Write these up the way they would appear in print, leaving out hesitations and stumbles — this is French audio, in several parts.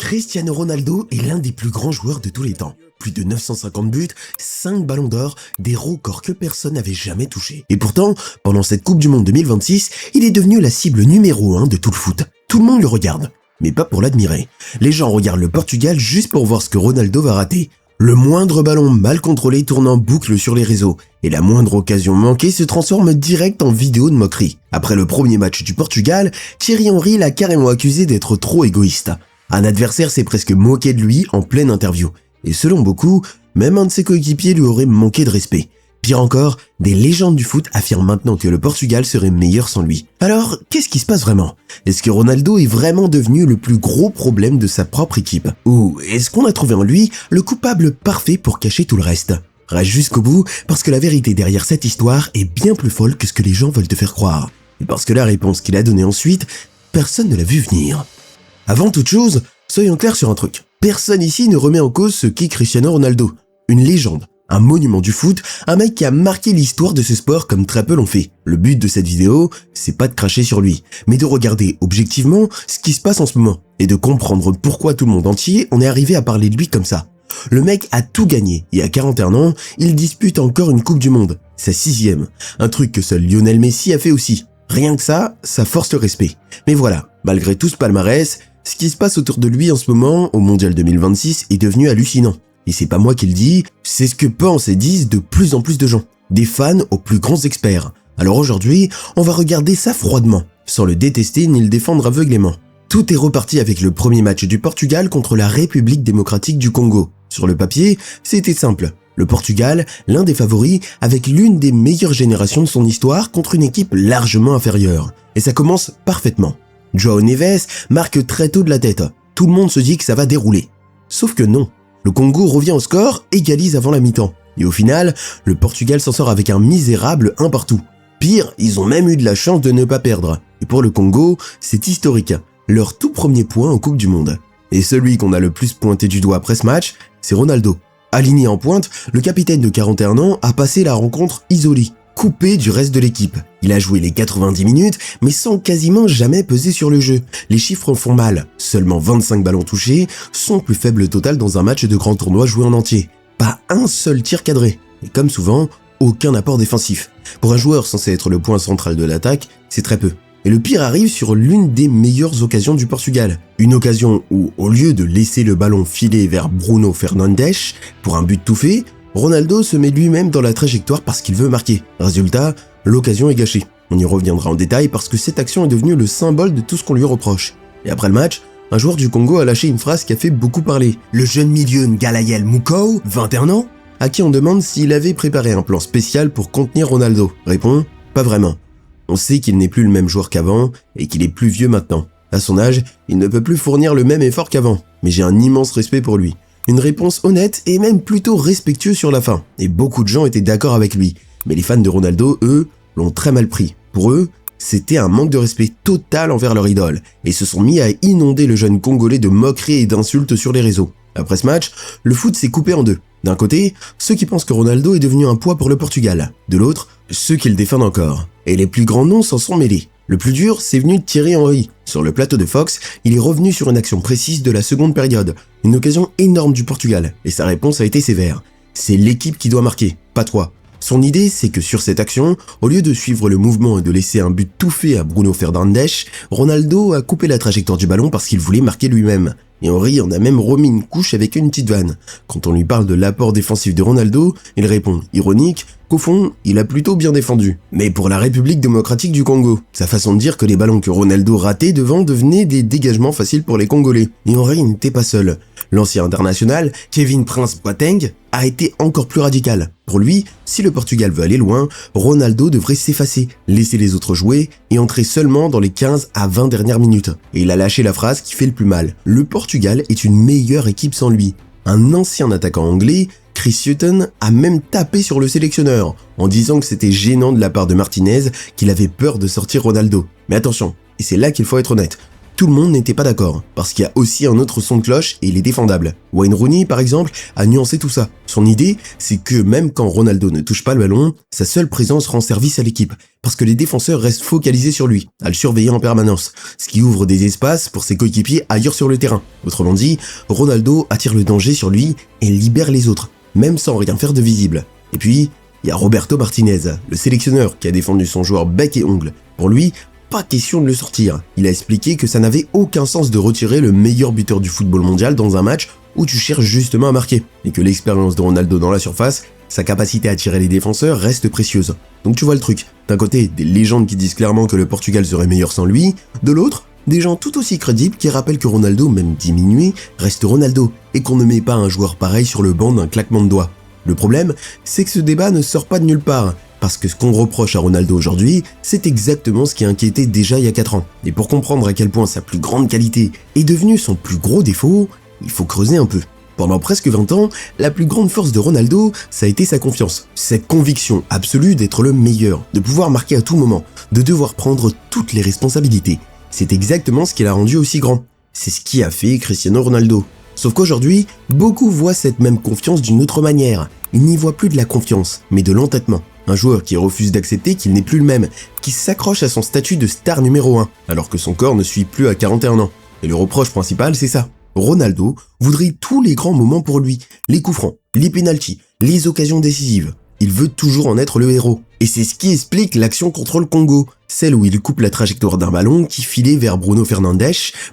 Cristiano Ronaldo est l'un des plus grands joueurs de tous les temps. Plus de 950 buts, 5 ballons d'or, des records que personne n'avait jamais touchés. Et pourtant, pendant cette Coupe du Monde 2026, il est devenu la cible numéro 1 de tout le foot. Tout le monde le regarde, mais pas pour l'admirer. Les gens regardent le Portugal juste pour voir ce que Ronaldo va rater. Le moindre ballon mal contrôlé tourne en boucle sur les réseaux, et la moindre occasion manquée se transforme direct en vidéo de moquerie. Après le premier match du Portugal, Thierry Henry l'a carrément accusé d'être trop égoïste. Un adversaire s'est presque moqué de lui en pleine interview. Et selon beaucoup, même un de ses coéquipiers lui aurait manqué de respect. Pire encore, des légendes du foot affirment maintenant que le Portugal serait meilleur sans lui. Alors, qu'est-ce qui se passe vraiment? Est-ce que Ronaldo est vraiment devenu le plus gros problème de sa propre équipe? Ou est-ce qu'on a trouvé en lui le coupable parfait pour cacher tout le reste? Reste jusqu'au bout, parce que la vérité derrière cette histoire est bien plus folle que ce que les gens veulent te faire croire. Et parce que la réponse qu'il a donnée ensuite, personne ne l'a vu venir. Avant toute chose, soyons clairs sur un truc. Personne ici ne remet en cause ce qu'est Cristiano Ronaldo. Une légende, un monument du foot, un mec qui a marqué l'histoire de ce sport comme très peu l'ont fait. Le but de cette vidéo, c'est pas de cracher sur lui, mais de regarder objectivement ce qui se passe en ce moment et de comprendre pourquoi tout le monde entier en est arrivé à parler de lui comme ça. Le mec a tout gagné et à 41 ans, il dispute encore une Coupe du Monde, sa 6e, un truc que seul Lionel Messi a fait aussi. Rien que ça force le respect. Mais voilà, malgré tout ce palmarès, ce qui se passe autour de lui en ce moment, au Mondial 2026, est devenu hallucinant. Et c'est pas moi qui le dis, c'est ce que pensent et disent de plus en plus de gens. Des fans aux plus grands experts. Alors aujourd'hui, on va regarder ça froidement, sans le détester ni le défendre aveuglément. Tout est reparti avec le premier match du Portugal contre la République démocratique du Congo. Sur le papier, c'était simple. Le Portugal, l'un des favoris, avec l'une des meilleures générations de son histoire contre une équipe largement inférieure. Et ça commence parfaitement. João Neves marque très tôt de la tête. Tout le monde se dit que ça va dérouler. Sauf que non. Le Congo revient au score, égalise avant la mi-temps. Et au final, le Portugal s'en sort avec un misérable 1 partout. Pire, ils ont même eu de la chance de ne pas perdre. Et pour le Congo, c'est historique. Leur tout premier point en Coupe du Monde. Et celui qu'on a le plus pointé du doigt après ce match, c'est Ronaldo. Aligné en pointe, le capitaine de 41 ans a passé la rencontre isolé, coupé du reste de l'équipe. Il a joué les 90 minutes, mais sans quasiment jamais peser sur le jeu. Les chiffres font mal. Seulement 25 ballons touchés, son plus faible total dans un match de grand tournoi joué en entier. Pas un seul tir cadré. Et comme souvent, aucun apport défensif. Pour un joueur censé être le point central de l'attaque, c'est très peu. Et le pire arrive sur l'une des meilleures occasions du Portugal. Une occasion où, au lieu de laisser le ballon filer vers Bruno Fernandes pour un but tout fait, Ronaldo se met lui-même dans la trajectoire parce qu'il veut marquer. Résultat, l'occasion est gâchée. On y reviendra en détail parce que cette action est devenue le symbole de tout ce qu'on lui reproche. Et après le match, un joueur du Congo a lâché une phrase qui a fait beaucoup parler. Le jeune milieu Ngalayel Moukou, 21 ans, à qui on demande s'il avait préparé un plan spécial pour contenir Ronaldo, répond « Pas vraiment ». On sait qu'il n'est plus le même joueur qu'avant et qu'il est plus vieux maintenant. À son âge, il ne peut plus fournir le même effort qu'avant, mais j'ai un immense respect pour lui. Une réponse honnête et même plutôt respectueuse sur la fin. Et beaucoup de gens étaient d'accord avec lui. Mais les fans de Ronaldo, eux, l'ont très mal pris. Pour eux, c'était un manque de respect total envers leur idole. Et se sont mis à inonder le jeune Congolais de moqueries et d'insultes sur les réseaux. Après ce match, le foot s'est coupé en deux. D'un côté, ceux qui pensent que Ronaldo est devenu un poids pour le Portugal. De l'autre, ceux qui le défendent encore. Et les plus grands noms s'en sont mêlés. Le plus dur, c'est venu de Thierry Henry. Sur le plateau de Fox, il est revenu sur une action précise de la seconde période. Une occasion énorme du Portugal. Et sa réponse a été sévère. C'est l'équipe qui doit marquer, pas toi. Son idée, c'est que sur cette action, au lieu de suivre le mouvement et de laisser un but tout fait à Bruno Fernandes, Ronaldo a coupé la trajectoire du ballon parce qu'il voulait marquer lui-même. Et Henry en a même remis une couche avec une petite vanne. Quand on lui parle de l'apport défensif de Ronaldo, il répond, ironique, qu'au fond, il a plutôt bien défendu. Mais pour la République démocratique du Congo, sa façon de dire que les ballons que Ronaldo ratait devant devenaient des dégagements faciles pour les Congolais. Et Henry n'était pas seul. L'ancien international, Kevin Prince Boateng, a été encore plus radical. Pour lui, si le Portugal veut aller loin, Ronaldo devrait s'effacer, laisser les autres jouer et entrer seulement dans les 15 à 20 dernières minutes. Et il a lâché la phrase qui fait le plus mal. Le Portugal est une meilleure équipe sans lui. Un ancien attaquant anglais, Chris Hughton, a même tapé sur le sélectionneur en disant que c'était gênant de la part de Martinez qu'il avait peur de sortir Ronaldo. Mais attention, et c'est là qu'il faut être honnête, tout le monde n'était pas d'accord, parce qu'il y a aussi un autre son de cloche et il est défendable. Wayne Rooney, par exemple, a nuancé tout ça. Son idée, c'est que même quand Ronaldo ne touche pas le ballon, sa seule présence rend service à l'équipe, parce que les défenseurs restent focalisés sur lui, à le surveiller en permanence, ce qui ouvre des espaces pour ses coéquipiers ailleurs sur le terrain. Autrement dit, Ronaldo attire le danger sur lui et libère les autres, même sans rien faire de visible. Et puis, il y a Roberto Martinez, le sélectionneur qui a défendu son joueur bec et ongles. Pour lui, pas question de le sortir. Il a expliqué que ça n'avait aucun sens de retirer le meilleur buteur du football mondial dans un match où tu cherches justement à marquer, et que l'expérience de Ronaldo dans la surface, sa capacité à tirer les défenseurs reste précieuse. Donc tu vois le truc, d'un côté des légendes qui disent clairement que le Portugal serait meilleur sans lui, de l'autre, des gens tout aussi crédibles qui rappellent que Ronaldo, même diminué, reste Ronaldo, et qu'on ne met pas un joueur pareil sur le banc d'un claquement de doigts. Le problème, c'est que ce débat ne sort pas de nulle part, parce que ce qu'on reproche à Ronaldo aujourd'hui, c'est exactement ce qui inquiétait déjà il y a 4 ans. Et pour comprendre à quel point sa plus grande qualité est devenue son plus gros défaut, il faut creuser un peu. Pendant presque 20 ans, la plus grande force de Ronaldo, ça a été sa confiance. Cette conviction absolue d'être le meilleur, de pouvoir marquer à tout moment, de devoir prendre toutes les responsabilités. C'est exactement ce qui l'a rendu aussi grand. C'est ce qui a fait Cristiano Ronaldo. Sauf qu'aujourd'hui, beaucoup voient cette même confiance d'une autre manière. Ils n'y voient plus de la confiance, mais de l'entêtement. Un joueur qui refuse d'accepter qu'il n'est plus le même, qui s'accroche à son statut de star numéro 1, alors que son corps ne suit plus à 41 ans. Et le reproche principal, c'est ça. Ronaldo voudrait tous les grands moments pour lui, les coups francs, les pénaltys, les occasions décisives. Il veut toujours en être le héros. Et c'est ce qui explique l'action contre le Congo, celle où il coupe la trajectoire d'un ballon qui filait vers Bruno Fernandes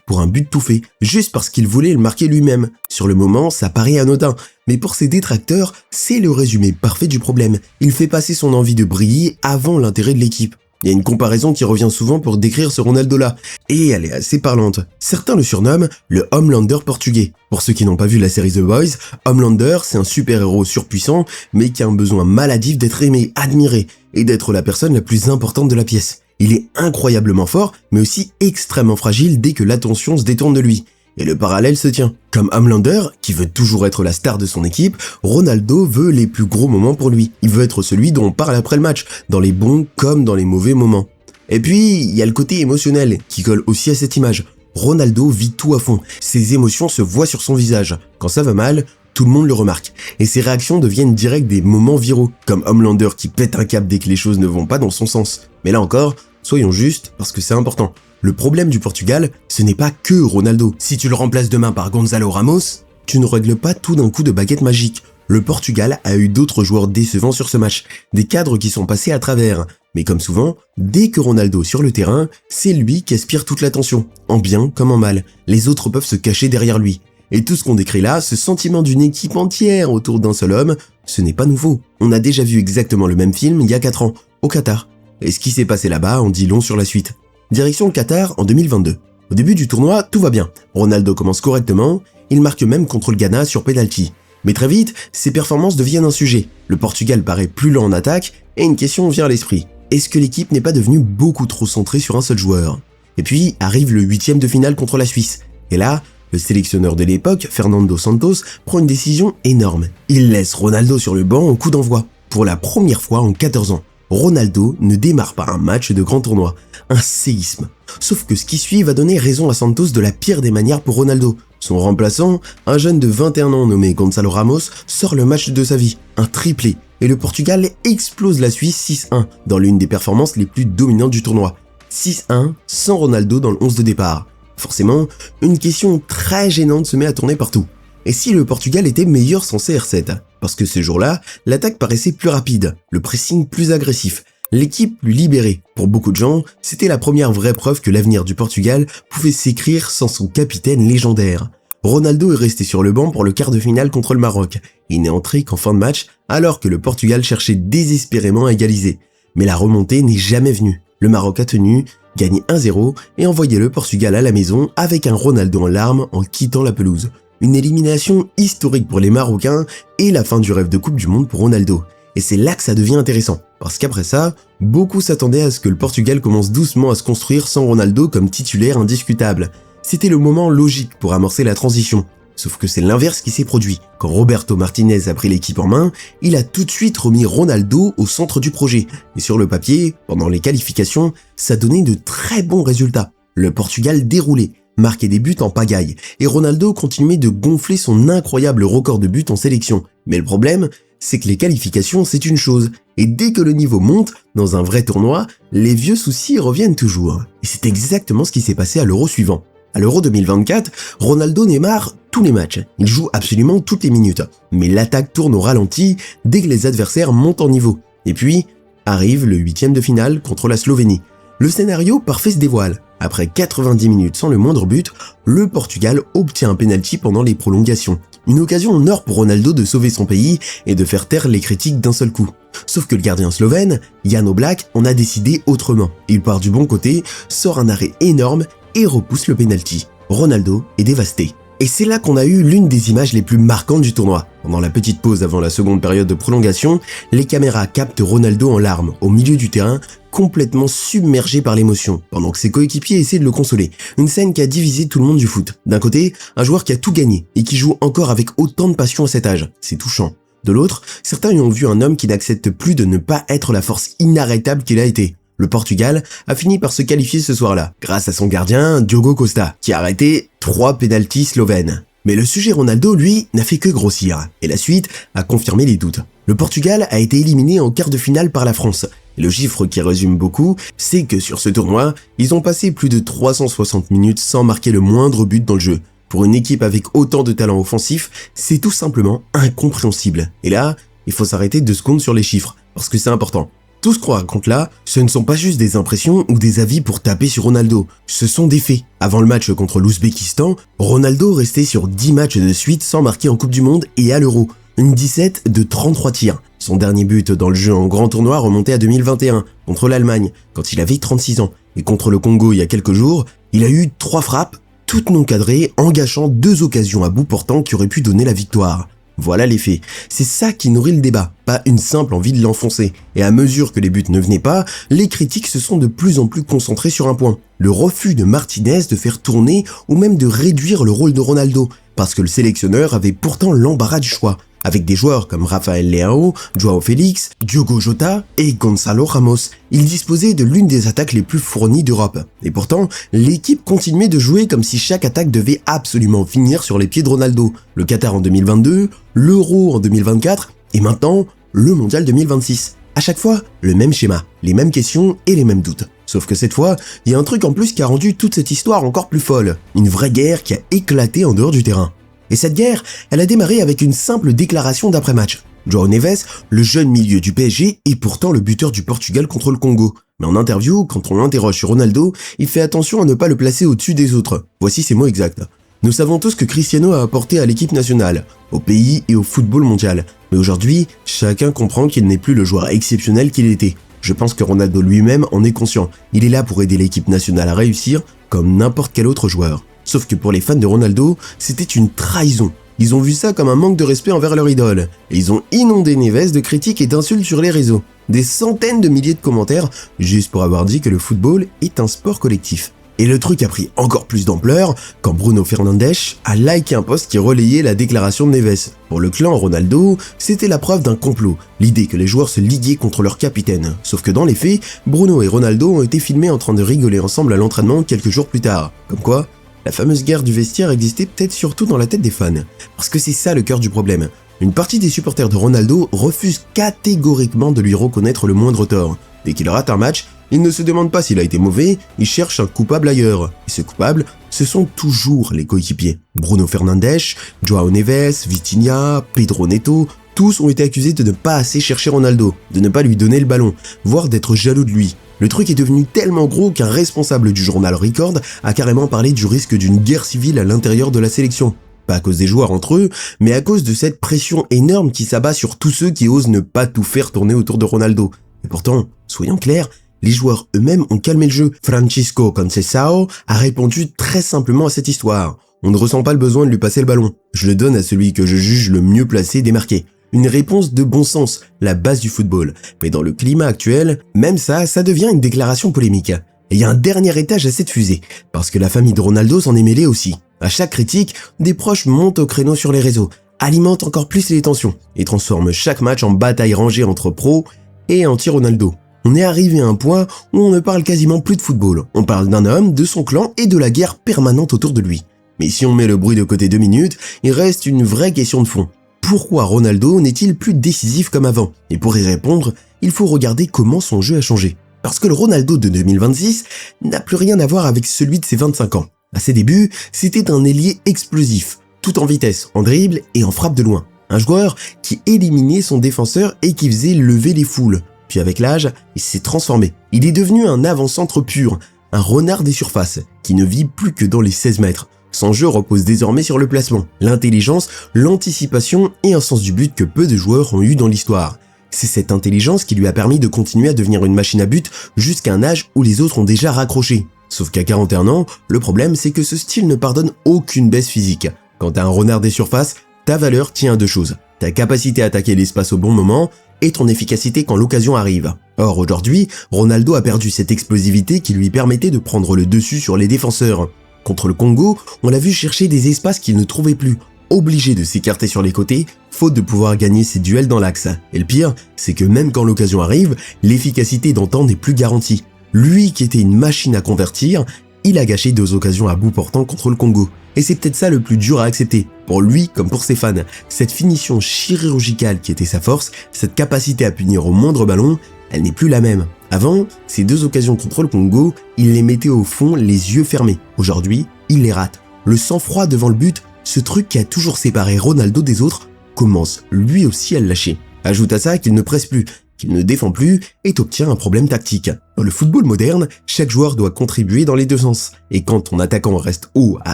pour un but tout fait, juste parce qu'il voulait le marquer lui-même. Sur le moment, ça paraît anodin, mais pour ses détracteurs, c'est le résumé parfait du problème. Il fait passer son envie de briller avant l'intérêt de l'équipe. Il y a une comparaison qui revient souvent pour décrire ce Ronaldo-là, et elle est assez parlante. Certains le surnomment le Homelander portugais. Pour ceux qui n'ont pas vu la série The Boys, Homelander, c'est un super-héros surpuissant, mais qui a un besoin maladif d'être aimé, admiré, et d'être la personne la plus importante de la pièce. Il est incroyablement fort, mais aussi extrêmement fragile dès que l'attention se détourne de lui. Et le parallèle se tient. Comme Homelander, qui veut toujours être la star de son équipe, Ronaldo veut les plus gros moments pour lui. Il veut être celui dont on parle après le match, dans les bons comme dans les mauvais moments. Et puis, il y a le côté émotionnel, qui colle aussi à cette image. Ronaldo vit tout à fond, ses émotions se voient sur son visage. Quand ça va mal, tout le monde le remarque. Et ses réactions deviennent direct des moments viraux, comme Homelander qui pète un câble dès que les choses ne vont pas dans son sens. Mais là encore, soyons justes, parce que c'est important. Le problème du Portugal, ce n'est pas que Ronaldo. Si tu le remplaces demain par Gonzalo Ramos, tu ne règles pas tout d'un coup de baguette magique. Le Portugal a eu d'autres joueurs décevants sur ce match, des cadres qui sont passés à travers. Mais comme souvent, dès que Ronaldo est sur le terrain, c'est lui qui aspire toute l'attention, en bien comme en mal. Les autres peuvent se cacher derrière lui. Et tout ce qu'on décrit là, ce sentiment d'une équipe entière autour d'un seul homme, ce n'est pas nouveau. On a déjà vu exactement le même film il y a 4 ans, au Qatar. Et ce qui s'est passé là-bas en dit long sur la suite. Direction le Qatar en 2022. Au début du tournoi, tout va bien. Ronaldo commence correctement, il marque même contre le Ghana sur penalty. Mais très vite, ses performances deviennent un sujet. Le Portugal paraît plus lent en attaque, et une question vient à l'esprit. Est-ce que l'équipe n'est pas devenue beaucoup trop centrée sur un seul joueur? Et puis arrive le 8e de finale contre la Suisse. Et là, le sélectionneur de l'époque, Fernando Santos, prend une décision énorme. Il laisse Ronaldo sur le banc au coup d'envoi. Pour la première fois en 14 ans. Ronaldo ne démarre pas un match de grand tournoi, un séisme. Sauf que ce qui suit va donner raison à Santos de la pire des manières pour Ronaldo. Son remplaçant, un jeune de 21 ans nommé Gonzalo Ramos, sort le match de sa vie, un triplé, et le Portugal explose la Suisse 6-1 dans l'une des performances les plus dominantes du tournoi. 6-1 sans Ronaldo dans le 11 de départ. Forcément, une question très gênante se met à tourner partout. Et si le Portugal était meilleur sans CR7? Parce que ce jour-là, l'attaque paraissait plus rapide, le pressing plus agressif, l'équipe plus libérée. Pour beaucoup de gens, c'était la première vraie preuve que l'avenir du Portugal pouvait s'écrire sans son capitaine légendaire. Ronaldo est resté sur le banc pour le quart de finale contre le Maroc. Il n'est entré qu'en fin de match, alors que le Portugal cherchait désespérément à égaliser. Mais la remontée n'est jamais venue. Le Maroc a tenu, gagné 1-0 et envoyé le Portugal à la maison avec un Ronaldo en larmes en quittant la pelouse. Une élimination historique pour les Marocains et la fin du rêve de Coupe du Monde pour Ronaldo. Et c'est là que ça devient intéressant, parce qu'après ça, beaucoup s'attendaient à ce que le Portugal commence doucement à se construire sans Ronaldo comme titulaire indiscutable. C'était le moment logique pour amorcer la transition. Sauf que c'est l'inverse qui s'est produit. Quand Roberto Martinez a pris l'équipe en main, il a tout de suite remis Ronaldo au centre du projet. Et sur le papier, pendant les qualifications, ça donnait de très bons résultats. Le Portugal déroulait, marquait des buts en pagaille, et Ronaldo continuait de gonfler son incroyable record de buts en sélection. Mais le problème, c'est que les qualifications, c'est une chose, et dès que le niveau monte, dans un vrai tournoi, les vieux soucis reviennent toujours. Et c'est exactement ce qui s'est passé à l'Euro suivant. À l'Euro 2024, Ronaldo démarre tous les matchs, il joue absolument toutes les minutes, mais l'attaque tourne au ralenti dès que les adversaires montent en niveau. Et puis, arrive le 8e de finale contre la Slovénie. Le scénario parfait se dévoile. Après 90 minutes sans le moindre but, le Portugal obtient un penalty pendant les prolongations. Une occasion en or pour Ronaldo de sauver son pays et de faire taire les critiques d'un seul coup. Sauf que le gardien slovène, Jan Oblak, en a décidé autrement. Il part du bon côté, sort un arrêt énorme et repousse le penalty. Ronaldo est dévasté. Et c'est là qu'on a eu l'une des images les plus marquantes du tournoi. Pendant la petite pause avant la seconde période de prolongation, les caméras captent Ronaldo en larmes, au milieu du terrain, complètement submergé par l'émotion, pendant que ses coéquipiers essaient de le consoler. Une scène qui a divisé tout le monde du foot. D'un côté, un joueur qui a tout gagné et qui joue encore avec autant de passion à cet âge. C'est touchant. De l'autre, certains y ont vu un homme qui n'accepte plus de ne pas être la force inarrêtable qu'il a été. Le Portugal a fini par se qualifier ce soir-là, grâce à son gardien Diogo Costa, qui a arrêté 3 pénaltys slovènes. Mais le sujet Ronaldo, lui, n'a fait que grossir, et la suite a confirmé les doutes. Le Portugal a été éliminé en quart de finale par la France. Et le chiffre qui résume beaucoup, c'est que sur ce tournoi, ils ont passé plus de 360 minutes sans marquer le moindre but dans le jeu. Pour une équipe avec autant de talent offensif, c'est tout simplement incompréhensible. Et là, il faut s'arrêter 2 secondes sur les chiffres, parce que c'est important. Tout ce qu'on raconte là, ce ne sont pas juste des impressions ou des avis pour taper sur Ronaldo, ce sont des faits. Avant le match contre l'Ouzbékistan, Ronaldo restait sur 10 matchs de suite sans marquer en Coupe du Monde et à l'Euro, une 17 de 33 tirs. Son dernier but dans le jeu en grand tournoi remontait à 2021, contre l'Allemagne, quand il avait 36 ans. Et contre le Congo il y a quelques jours, il a eu 3 frappes, toutes non cadrées, en gâchant 2 occasions à bout portant qui auraient pu donner la victoire. Voilà les faits. C'est ça qui nourrit le débat, pas une simple envie de l'enfoncer. Et à mesure que les buts ne venaient pas, les critiques se sont de plus en plus concentrées sur un point. Le refus de Martinez de faire tourner ou même de réduire le rôle de Ronaldo, parce que le sélectionneur avait pourtant l'embarras du choix. Avec des joueurs comme Rafael Leao, Joao Félix, Diogo Jota et Gonzalo Ramos. Il disposait de l'une des attaques les plus fournies d'Europe. Et pourtant, l'équipe continuait de jouer comme si chaque attaque devait absolument finir sur les pieds de Ronaldo. Le Qatar en 2022, l'Euro en 2024 et maintenant le Mondial 2026. À chaque fois, le même schéma, les mêmes questions et les mêmes doutes. Sauf que cette fois, il y a un truc en plus qui a rendu toute cette histoire encore plus folle. Une vraie guerre qui a éclaté en dehors du terrain. Et cette guerre, elle a démarré avec une simple déclaration d'après-match. Joao Neves, le jeune milieu du PSG, est pourtant le buteur du Portugal contre le Congo. Mais en interview, quand on l'interroge sur Ronaldo, il fait attention à ne pas le placer au-dessus des autres. Voici ses mots exacts. Nous savons tous que Cristiano a apporté à l'équipe nationale, au pays et au football mondial. Mais aujourd'hui, chacun comprend qu'il n'est plus le joueur exceptionnel qu'il était. Je pense que Ronaldo lui-même en est conscient. Il est là pour aider l'équipe nationale à réussir, comme n'importe quel autre joueur. Sauf que pour les fans de Ronaldo, c'était une trahison. Ils ont vu ça comme un manque de respect envers leur idole. Et ils ont inondé Neves de critiques et d'insultes sur les réseaux. Des centaines de milliers de commentaires, juste pour avoir dit que le football est un sport collectif. Et le truc a pris encore plus d'ampleur quand Bruno Fernandes a liké un post qui relayait la déclaration de Neves. Pour le clan Ronaldo, c'était la preuve d'un complot, l'idée que les joueurs se liguaient contre leur capitaine. Sauf que dans les faits, Bruno et Ronaldo ont été filmés en train de rigoler ensemble à l'entraînement quelques jours plus tard. Comme quoi, la fameuse guerre du vestiaire existait peut-être surtout dans la tête des fans. Parce que c'est ça le cœur du problème. Une partie des supporters de Ronaldo refuse catégoriquement de lui reconnaître le moindre tort. Dès qu'il rate un match, ils ne se demandent pas s'il a été mauvais, ils cherchent un coupable ailleurs. Et ce coupable, ce sont toujours les coéquipiers. Bruno Fernandes, Joao Neves, Vitinha, Pedro Neto, tous ont été accusés de ne pas assez chercher Ronaldo, de ne pas lui donner le ballon, voire d'être jaloux de lui. Le truc est devenu tellement gros qu'un responsable du journal Record a carrément parlé du risque d'une guerre civile à l'intérieur de la sélection. Pas à cause des joueurs entre eux, mais à cause de cette pression énorme qui s'abat sur tous ceux qui osent ne pas tout faire tourner autour de Ronaldo. Et pourtant, soyons clairs, les joueurs eux-mêmes ont calmé le jeu. Francisco Conceição a répondu très simplement à cette histoire. On ne ressent pas le besoin de lui passer le ballon. Je le donne à celui que je juge le mieux placé démarqué. Une réponse de bon sens, la base du football. Mais dans le climat actuel, même ça devient une déclaration polémique. Et il y a un dernier étage à cette fusée, parce que la famille de Ronaldo s'en est mêlée aussi. À chaque critique, des proches montent au créneau sur les réseaux, alimentent encore plus les tensions, et transforment chaque match en bataille rangée entre pros et anti-Ronaldo. On est arrivé à un point où on ne parle quasiment plus de football. On parle d'un homme, de son clan et de la guerre permanente autour de lui. Mais si on met le bruit de côté 2 minutes, il reste une vraie question de fond. Pourquoi Ronaldo n'est-il plus décisif comme avant? Et pour y répondre, il faut regarder comment son jeu a changé. Parce que le Ronaldo de 2026 n'a plus rien à voir avec celui de ses 25 ans. À ses débuts, c'était un ailier explosif, tout en vitesse, en dribble et en frappe de loin. Un joueur qui éliminait son défenseur et qui faisait lever les foules. Puis avec l'âge, il s'est transformé. Il est devenu un avant-centre pur, un renard des surfaces, qui ne vit plus que dans les 16 mètres. Son jeu repose désormais sur le placement, l'intelligence, l'anticipation et un sens du but que peu de joueurs ont eu dans l'histoire. C'est cette intelligence qui lui a permis de continuer à devenir une machine à but jusqu'à un âge où les autres ont déjà raccroché. Sauf qu'à 41 ans, le problème c'est que ce style ne pardonne aucune baisse physique. Quand t'as un renard des surfaces, ta valeur tient à deux choses, ta capacité à attaquer l'espace au bon moment et ton efficacité quand l'occasion arrive. Or aujourd'hui, Ronaldo a perdu cette explosivité qui lui permettait de prendre le dessus sur les défenseurs. Contre le Congo, on l'a vu chercher des espaces qu'il ne trouvait plus, obligé de s'écarter sur les côtés, faute de pouvoir gagner ses duels dans l'axe. Et le pire, c'est que même quand l'occasion arrive, l'efficacité d'antan n'est plus garantie. Lui qui était une machine à convertir, il a gâché 2 occasions à bout portant contre le Congo. Et c'est peut-être ça le plus dur à accepter, pour lui comme pour ses fans. Cette finition chirurgicale qui était sa force, cette capacité à punir au moindre ballon, elle n'est plus la même. Avant, ces 2 occasions contre le Congo, il les mettait au fond les yeux fermés. Aujourd'hui, il les rate. Le sang-froid devant le but, ce truc qui a toujours séparé Ronaldo des autres, commence lui aussi à le lâcher. Ajoute à ça qu'il ne presse plus, qu'il ne défend plus et t'obtiens un problème tactique. Dans le football moderne, chaque joueur doit contribuer dans les 2 sens. Et quand ton attaquant reste haut à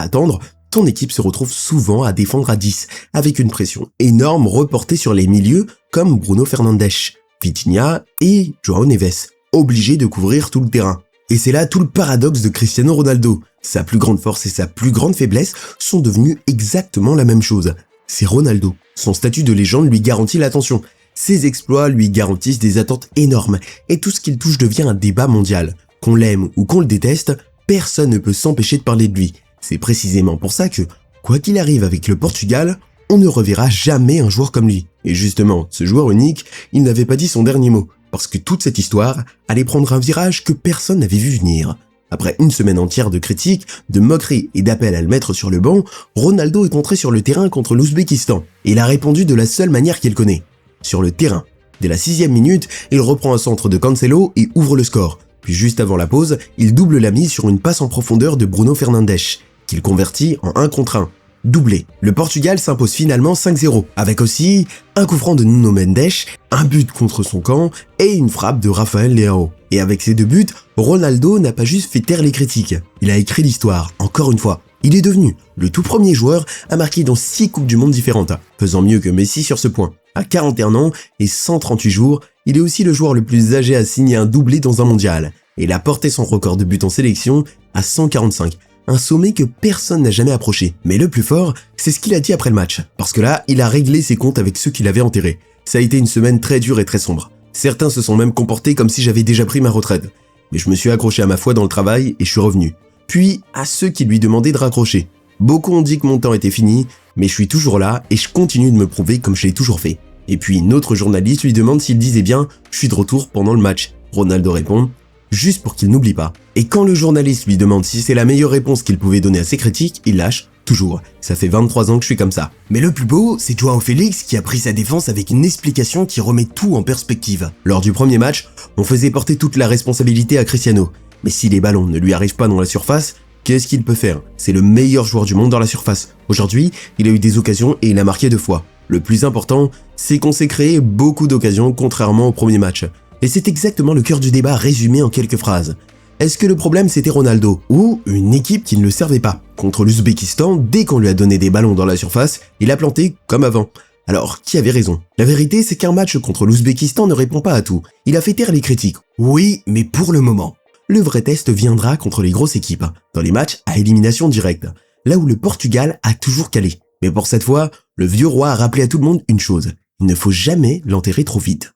attendre, ton équipe se retrouve souvent à défendre à 10, avec une pression énorme reportée sur les milieux comme Bruno Fernandes, Vitinha et João Neves, obligés de couvrir tout le terrain. Et c'est là tout le paradoxe de Cristiano Ronaldo. Sa plus grande force et sa plus grande faiblesse sont devenues exactement la même chose. C'est Ronaldo. Son statut de légende lui garantit l'attention. Ses exploits lui garantissent des attentes énormes. Et tout ce qu'il touche devient un débat mondial. Qu'on l'aime ou qu'on le déteste, personne ne peut s'empêcher de parler de lui. C'est précisément pour ça que, quoi qu'il arrive avec le Portugal, on ne reverra jamais un joueur comme lui. Et justement, ce joueur unique, il n'avait pas dit son dernier mot. Parce que toute cette histoire allait prendre un virage que personne n'avait vu venir. Après une semaine entière de critiques, de moqueries et d'appels à le mettre sur le banc, Ronaldo est entré sur le terrain contre l'Ouzbékistan et il a répondu de la seule manière qu'il connaît, sur le terrain. Dès la 6e minute, il reprend un centre de Cancelo et ouvre le score. Puis juste avant la pause, il double la mise sur une passe en profondeur de Bruno Fernandes, qu'il convertit en 1 contre 1. Doublé. Le Portugal s'impose finalement 5-0, avec aussi un coup franc de Nuno Mendes, un but contre son camp et une frappe de Rafael Leao. Et avec ces 2 buts, Ronaldo n'a pas juste fait taire les critiques, il a écrit l'histoire, encore une fois. Il est devenu le tout premier joueur à marquer dans 6 Coupes du Monde différentes, faisant mieux que Messi sur ce point. À 41 ans et 138 jours, il est aussi le joueur le plus âgé à signer un doublé dans un mondial. Et il a porté son record de buts en sélection à 145. Un sommet que personne n'a jamais approché. Mais le plus fort, c'est ce qu'il a dit après le match. Parce que là, il a réglé ses comptes avec ceux qui l'avaient enterré. Ça a été une semaine très dure et très sombre. Certains se sont même comportés comme si j'avais déjà pris ma retraite. Mais je me suis accroché à ma foi dans le travail et je suis revenu. Puis à ceux qui lui demandaient de raccrocher. Beaucoup ont dit que mon temps était fini, mais je suis toujours là et je continue de me prouver comme je l'ai toujours fait. Et puis une autre journaliste lui demande s'il disait bien « Je suis de retour pendant le match ». Ronaldo répond « Juste pour qu'il n'oublie pas ». Et quand le journaliste lui demande si c'est la meilleure réponse qu'il pouvait donner à ses critiques, il lâche « Toujours, ça fait 23 ans que je suis comme ça ». Mais le plus beau, c'est João Félix qui a pris sa défense avec une explication qui remet tout en perspective. Lors du premier match, on faisait porter toute la responsabilité à Cristiano. Mais si les ballons ne lui arrivent pas dans la surface, qu'est-ce qu'il peut faire? C'est le meilleur joueur du monde dans la surface. Aujourd'hui, il a eu des occasions et il a marqué 2 fois. Le plus important, c'est qu'on s'est créé beaucoup d'occasions contrairement au premier match. Et c'est exactement le cœur du débat résumé en quelques phrases. Est-ce que le problème c'était Ronaldo ou une équipe qui ne le servait pas? Contre l'Ouzbékistan, dès qu'on lui a donné des ballons dans la surface, il a planté comme avant. Alors, qui avait raison? La vérité, c'est qu'un match contre l'Ouzbékistan ne répond pas à tout. Il a fait taire les critiques. Oui, mais pour le moment. Le vrai test viendra contre les grosses équipes, dans les matchs à élimination directe, là où le Portugal a toujours calé. Mais pour cette fois, le vieux roi a rappelé à tout le monde une chose, il ne faut jamais l'enterrer trop vite.